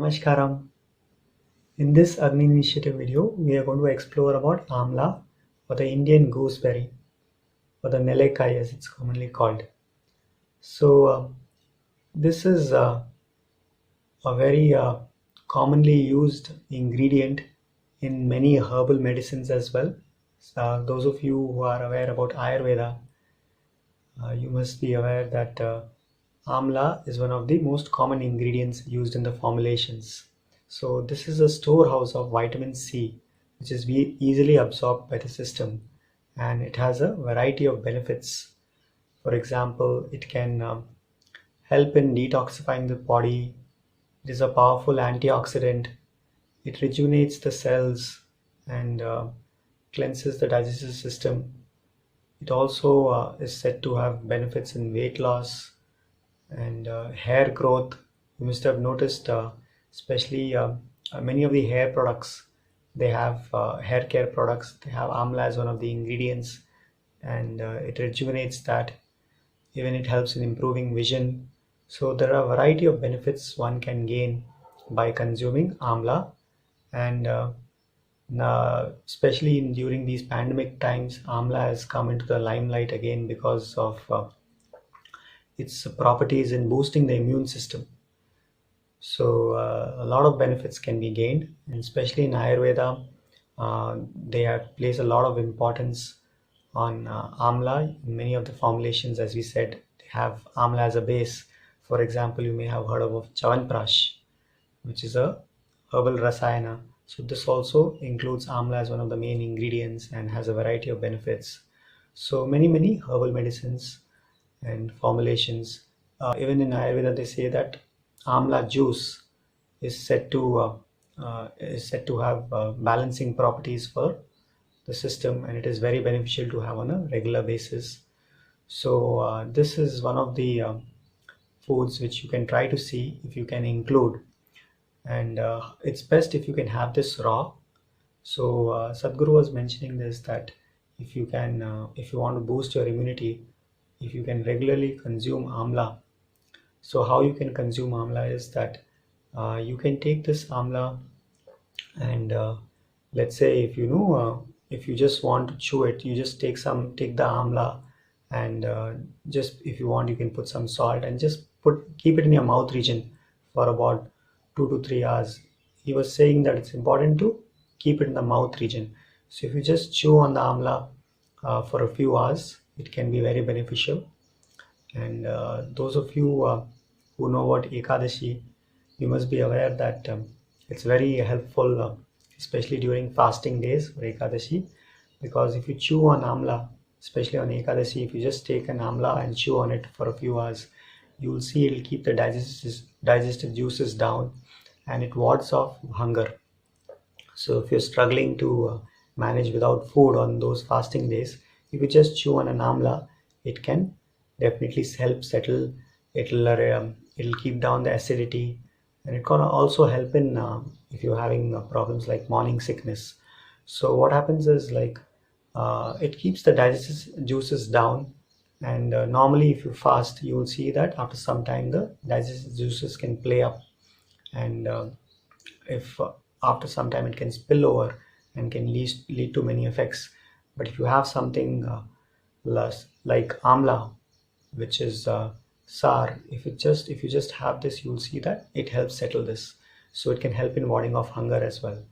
Namaskaram. In this Agni Initiative video, we are going to explore about Amla or the Indian gooseberry or the Nelekai as it's commonly called. So this is a very commonly used ingredient in many herbal medicines as well. Those of you who are aware about Ayurveda, you must be aware that amla is one of the most common ingredients used in the formulations. So this is a storehouse of vitamin C, which is easily absorbed by the system, and it has a variety of benefits. For example, it can help in detoxifying the body. It is a powerful antioxidant. It rejuvenates the cells and cleanses the digestive system. It also is said to have benefits in weight loss and hair growth. You must have noticed, especially many of the hair products, they have hair care products, they have amla as one of the ingredients, and it rejuvenates that. Even it helps in improving vision. So there are a variety of benefits one can gain by consuming amla, and especially during these pandemic times, amla has come into the limelight again because of its properties in boosting the immune system. So a lot of benefits can be gained, and especially in Ayurveda, they have placed a lot of importance on amla in many of the formulations. As we said, they have amla as a base. For example, you may have heard of Chawanprash, which is a herbal rasayana. So this also includes amla as one of the main ingredients and has a variety of benefits. So many herbal medicines and formulations. Even in Ayurveda, they say that amla juice is said to have balancing properties for the system, and it is very beneficial to have on a regular basis. So this is one of the foods which you can try to see if you can include, and it's best if you can have this raw. So Sadhguru was mentioning this, that if you want to boost your immunity, if you can regularly consume amla. So how you can consume amla is that you can take this amla and let's say if you just want to chew it, you just take the amla, and just if you want, you can put some salt and just keep it in your mouth region for about 2 to 3 hours. He was saying that it's important to keep it in the mouth region. So if you just chew on the amla for a few hours, it can be very beneficial. And those of you who know about Ekadashi, you must be aware that it's very helpful, especially during fasting days for Ekadashi, because if you chew on amla, especially on Ekadashi, if you just take an amla and chew on it for a few hours, you will see it will keep the digestive juices down, and it wards off hunger. So if you're struggling to manage without food on those fasting days, if you just chew on an amla, it can definitely help settle. It'll keep down the acidity, and it can also help in if you're having problems like morning sickness. So what happens is, like, it keeps the digestive juices down, and normally if you fast, you will see that after some time the digestive juices can play up, and if after some time it can spill over and can lead to many effects. But if you have something less like amla, which is sour, if you just have this, you'll see that it helps settle this. So it can help in warding off hunger as well.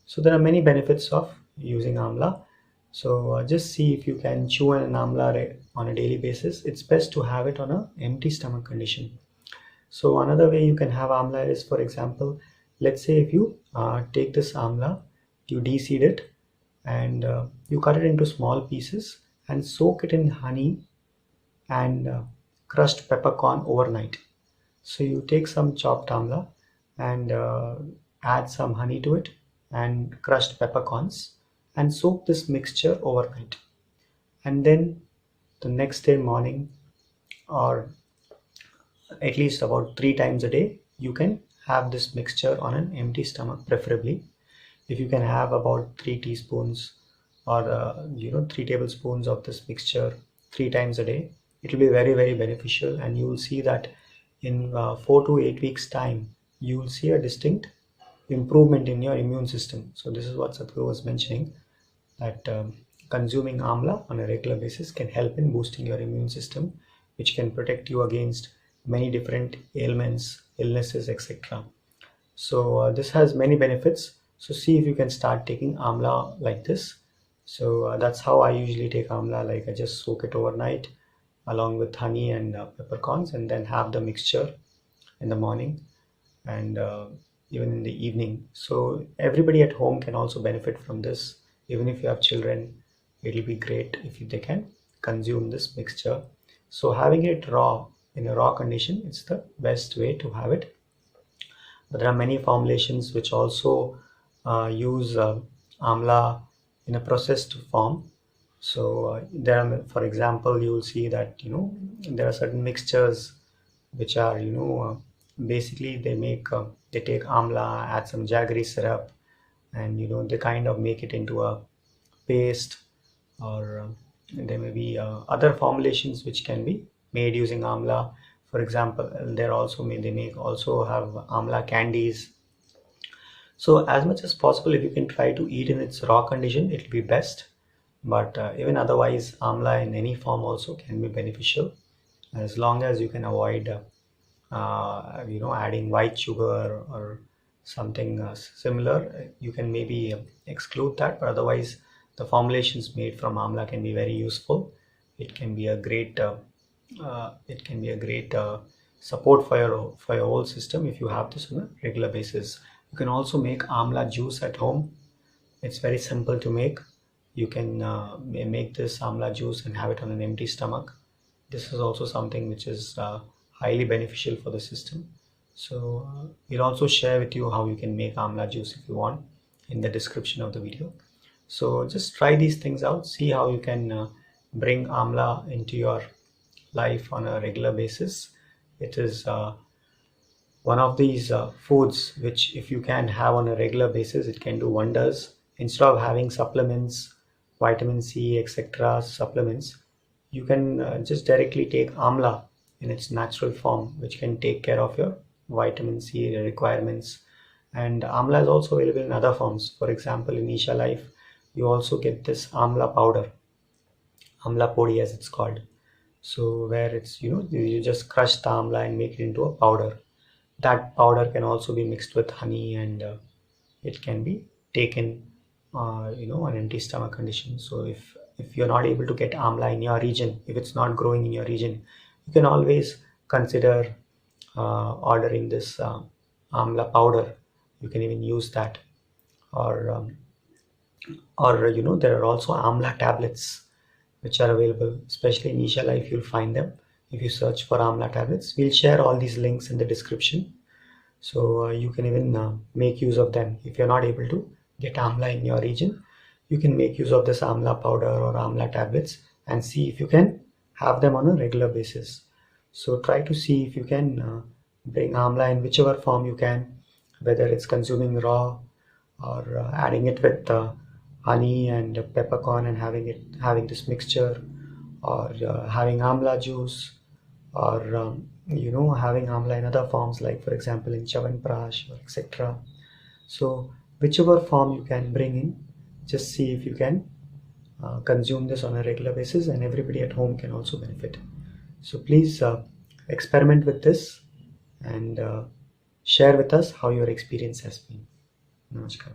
So there are many benefits of using amla. So just see if you can chew an amla on a daily basis. It's best to have it on an empty stomach condition. So another way you can have amla is, for example, let's say if you take this amla, you de-seed it, and you cut it into small pieces and soak it in honey and crushed peppercorn overnight. So you take some chopped amla and add some honey to it and crushed peppercorns and soak this mixture overnight. And then the next day morning, or at least about 3 times a day, you can have this mixture on an empty stomach, preferably. If you can have about 3 teaspoons or 3 tablespoons of this mixture 3 times a day, it will be very beneficial, and you will see that in 4 to 8 weeks time you will see a distinct improvement in your immune system. So this is what Sadhguru was mentioning, that consuming amla on a regular basis can help in boosting your immune system, which can protect you against many different ailments, illnesses, etc. So this has many benefits. So see if you can start taking amla like this. So that's how I usually take amla. Like I just soak it overnight along with honey and peppercorns, and then have the mixture in the morning and even in the evening. So everybody at home can also benefit from this. Even if you have children, it'll be great if they can consume this mixture. So having it raw, in a raw condition, it's the best way to have it. But there are many formulations which also use amla in a processed form. So there are, for example, you will see that there are certain mixtures which are basically they take amla, add some jaggery syrup, and they kind of make it into a paste, or there may be other formulations which can be made using amla. For example, they make also have amla candies. So as much as possible, if you can try to eat in its raw condition, it will be best. But even otherwise, amla in any form also can be beneficial, as long as you can avoid adding white sugar or something similar. You can maybe exclude that, but otherwise the formulations made from amla can be very useful. It can be a great support for your whole system if you have this on a regular basis. You can also make amla juice at home. It's very simple to make. You can make this amla juice and have it on an empty stomach. This is also something which is highly beneficial for the system. So we'll also share with you how you can make amla juice if you want in the description of the video. So just try these things out, see how you can bring amla into your life on a regular basis. It is one of these foods which, if you can have on a regular basis, it can do wonders. Instead of having supplements, vitamin C, etc., supplements, you can just directly take amla in its natural form, which can take care of your vitamin C requirements. And amla is also available in other forms. For example, in Isha Life, you also get this amla powder, amla podi as it's called. So where it's you just crush the amla and make it into a powder. That powder can also be mixed with honey, and it can be taken on empty stomach condition. So if you're not able to get amla in your region, if it's not growing in your region, you can always consider ordering this amla powder. You can even use that, or there are also amla tablets which are available, especially in Isha Life. You'll find them if you search for amla tablets. We'll share all these links in the description, so you can even make use of them. If you're not able to get amla in your region, you can make use of this amla powder or amla tablets and see if you can have them on a regular basis. So try to see if you can bring amla in whichever form you can, whether it's consuming raw or adding it with honey and peppercorn and having this mixture, or having amla juice, or having amla in other forms, like for example in Chyawanprash, or etc. So whichever form you can bring in, just see if you can consume this on a regular basis, and everybody at home can also benefit. So please experiment with this and share with us how your experience has been. Namaskar.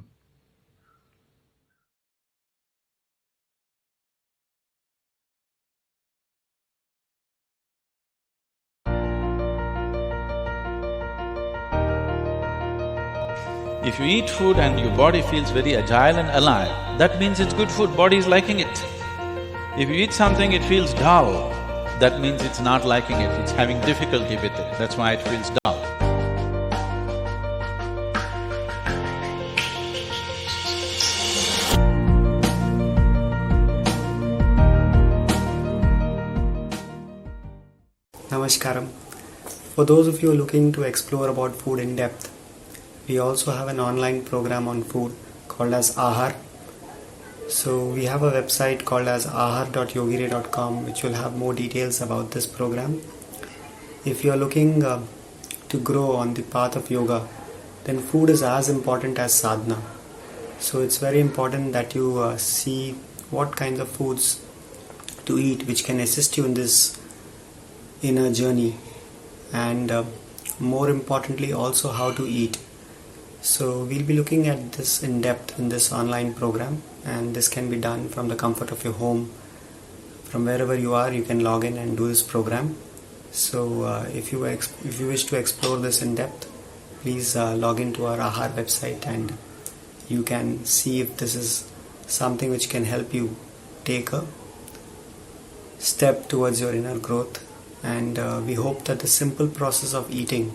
If you eat food and your body feels very agile and alive, that means it's good food, body is liking it. If you eat something, it feels dull, that means it's not liking it, it's having difficulty with it, that's why it feels dull. Namaskaram. For those of you looking to explore about food in depth, we also have an online program on food called as Ahar. So we have a website called as ahar.yogire.com, which will have more details about this program. If you are looking to grow on the path of yoga, then food is as important as sadhana. So it's very important that you see what kinds of foods to eat which can assist you in this inner journey, and more importantly also how to eat. So we'll be looking at this in depth in this online program, and this can be done from the comfort of your home. From wherever you are, you can log in and do this program. So if you wish to explore this in depth, please log into our Aahar website, and you can see if this is something which can help you take a step towards your inner growth. And we hope that the simple process of eating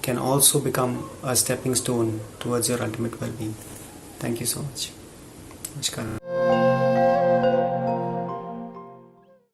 can also become a stepping stone towards your ultimate well-being. Thank you so much. Namaskar.